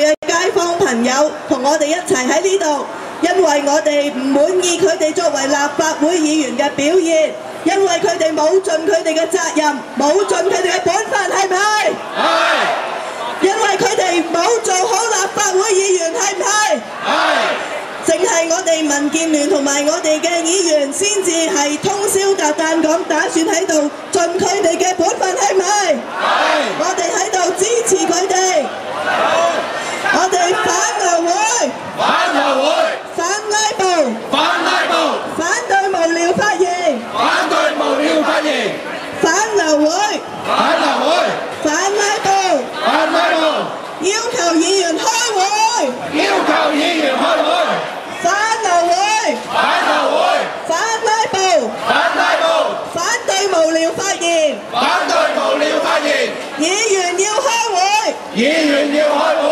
哋嘅街坊朋友同我哋一齊喺呢度，因為我哋唔滿意佢哋作為立法會議員嘅表現，因為佢哋冇盡佢哋嘅責任，冇盡佢哋嘅本分，係唔係？係。因為佢哋冇做好立法會議員，係唔係？係。淨係我哋民建聯同埋我哋嘅議員先至係通宵達旦咁打算喺度盡佢哋嘅本分，係唔係？係。我哋喺度支持佢哋。我哋反流會，反流會，反拉布，反拉布，反對無聊發言，反對無聊發言，反流會，反流會，反拉布，反拉布，要求議員開會，要求議員開會，反流會，反流會，反拉布，反拉布，反對無聊發言，反對無聊發言，議員要開會，議員要開會。